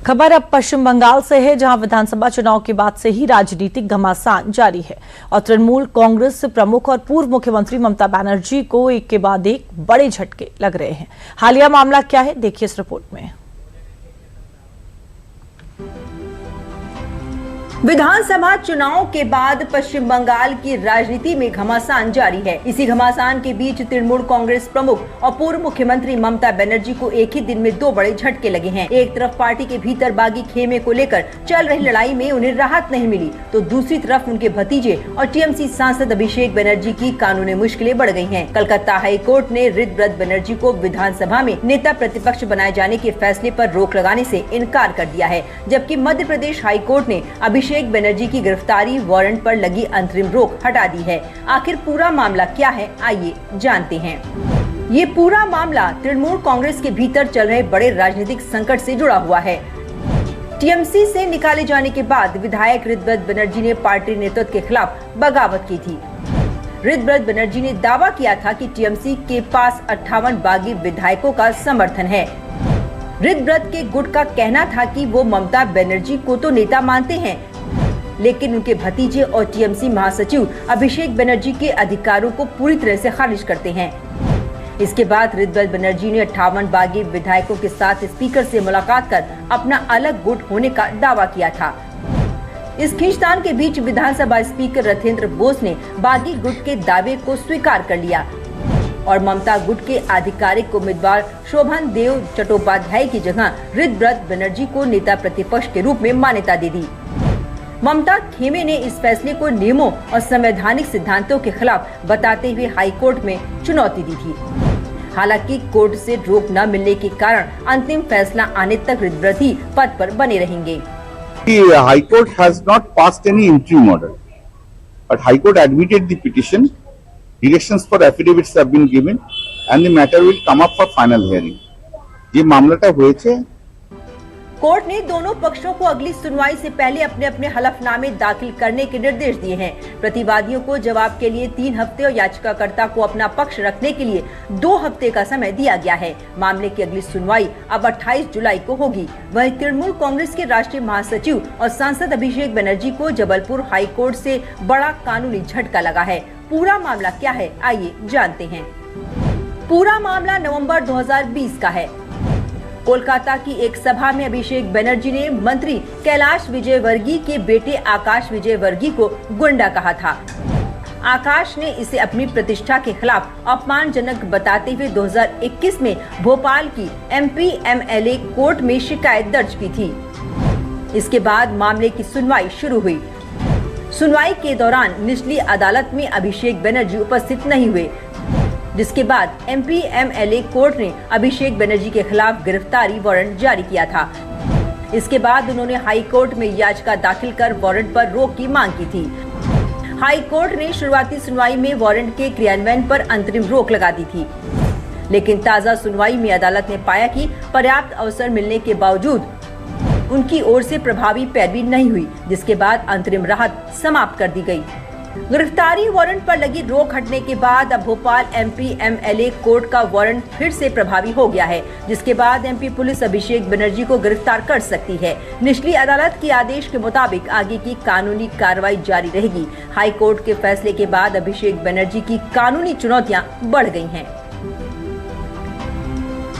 खबर अब पश्चिम बंगाल से है, जहां विधानसभा चुनाव के बाद से ही राजनीतिक घमासान जारी है और तृणमूल कांग्रेस प्रमुख और पूर्व मुख्यमंत्री ममता बनर्जी को एक के बाद एक बड़े झटके लग रहे हैं। हालिया मामला क्या है, देखिए इस रिपोर्ट में। विधानसभा चुनाव के बाद पश्चिम बंगाल की राजनीति में घमासान जारी है। इसी घमासान के बीच तृणमूल कांग्रेस प्रमुख और पूर्व मुख्यमंत्री ममता बनर्जी को एक ही दिन में दो बड़े झटके लगे हैं। एक तरफ पार्टी के भीतर बागी खेमे को लेकर चल रही लड़ाई में उन्हें राहत नहीं मिली, तो दूसरी तरफ उनके भतीजे और टीएमसी सांसद अभिषेक बनर्जी की कानूनी मुश्किलें बढ़ गई हैं। कलकत्ता हाई कोर्ट ने ऋतव्रत बनर्जी को विधानसभा में नेता प्रतिपक्ष बनाए जाने के फैसले पर रोक लगाने से इनकार कर दिया है, जबकि मध्य प्रदेश हाई कोर्ट ने अभिषेक बनर्जी की गिरफ्तारी वारंट पर लगी अंतरिम रोक हटा दी है। आखिर पूरा मामला क्या है, आइए जानते हैं। ये पूरा मामला तृणमूल कांग्रेस के भीतर चल रहे बड़े राजनीतिक संकट से जुड़ा हुआ है। टीएमसी से निकाले जाने के बाद विधायक ऋतव्रत बनर्जी ने पार्टी नेतृत्व के खिलाफ बगावत की थी। ऋतव्रत बनर्जी ने दावा किया था कि टीएमसी के पास 58 बागी विधायकों का समर्थन है। ऋतव्रत के गुट का कहना था कि वो ममता बनर्जी को तो नेता मानते हैं, लेकिन उनके भतीजे और टीएमसी महासचिव अभिषेक बनर्जी के अधिकारों को पूरी तरह से खारिज करते हैं। इसके बाद ऋतव्रत बनर्जी ने 58 बागी विधायकों के साथ स्पीकर से मुलाकात कर अपना अलग गुट होने का दावा किया था। इस खींचतान के बीच विधानसभा स्पीकर रथेंद्र बोस ने बागी गुट के दावे को स्वीकार कर लिया और ममता गुट के आधिकारिक उम्मीदवार शोभन देव चट्टोपाध्याय की जगह ऋतव्रत बनर्जी को नेता प्रतिपक्ष के रूप में मान्यता दे दी। ममता खेमे ने इस फैसले को नियमों और संवैधानिक सिद्धांतों के खिलाफ बताते हुए हाई कोर्ट में चुनौती दी थी। हालांकि कोर्ट से रोक न मिलने के कारण अंतिम फैसला आने तक ऋतव्रत ही पद पर बने रहेंगे। High Court has not passed any interim order, but High Court admitted the petition. Directions for affidavits have been given, and the matter will come up for final hearing. ये मामलाटा हुए। कोर्ट ने दोनों पक्षों को अगली सुनवाई से पहले अपने अपने हलफनामे दाखिल करने के निर्देश दिए हैं। प्रतिवादियों को जवाब के लिए 3 हफ्ते और याचिकाकर्ता को अपना पक्ष रखने के लिए 2 हफ्ते का समय दिया गया है। मामले की अगली सुनवाई अब 28 जुलाई को होगी। वहीं तृणमूल कांग्रेस के राष्ट्रीय महासचिव और सांसद अभिषेक बनर्जी को जबलपुर हाई कोर्ट से बड़ा कानूनी झटका लगा है। पूरा मामला क्या है, आइए जानते हैं। पूरा मामला नवंबर 2020 का है। कोलकाता की एक सभा में अभिषेक बनर्जी ने मंत्री कैलाश विजयवर्गीय के बेटे आकाश विजयवर्गीय को गुंडा कहा था। आकाश ने इसे अपनी प्रतिष्ठा के खिलाफ अपमानजनक बताते हुए 2021 में भोपाल की MP-MLA कोर्ट में शिकायत दर्ज की थी। इसके बाद मामले की सुनवाई शुरू हुई। सुनवाई के दौरान निचली अदालत में अभिषेक बनर्जी उपस्थित नहीं हुए, जिसके बाद MP-MLA कोर्ट ने अभिषेक बनर्जी के खिलाफ गिरफ्तारी वारंट जारी किया था। इसके बाद उन्होंने हाई कोर्ट में याचिका दाखिल कर वारंट पर रोक की मांग की थी। हाई कोर्ट ने शुरुआती सुनवाई में वारंट के क्रियान्वयन पर अंतरिम रोक लगा दी थी, लेकिन ताज़ा सुनवाई में अदालत ने पाया कि पर्याप्त अवसर मिलने के बावजूद उनकी ओर से प्रभावी पैरवी नहीं हुई, जिसके बाद अंतरिम राहत समाप्त कर दी गई। गिरफ्तारी वारंट पर लगी रोक हटने के बाद अब भोपाल MP-MLA कोर्ट का वारंट फिर से प्रभावी हो गया है, जिसके बाद MP पुलिस अभिषेक बनर्जी को गिरफ्तार कर सकती है। निचली अदालत के आदेश के मुताबिक आगे की कानूनी कार्रवाई जारी रहेगी। हाई कोर्ट के फैसले के बाद अभिषेक बनर्जी की कानूनी चुनौतियां बढ़ गई हैं।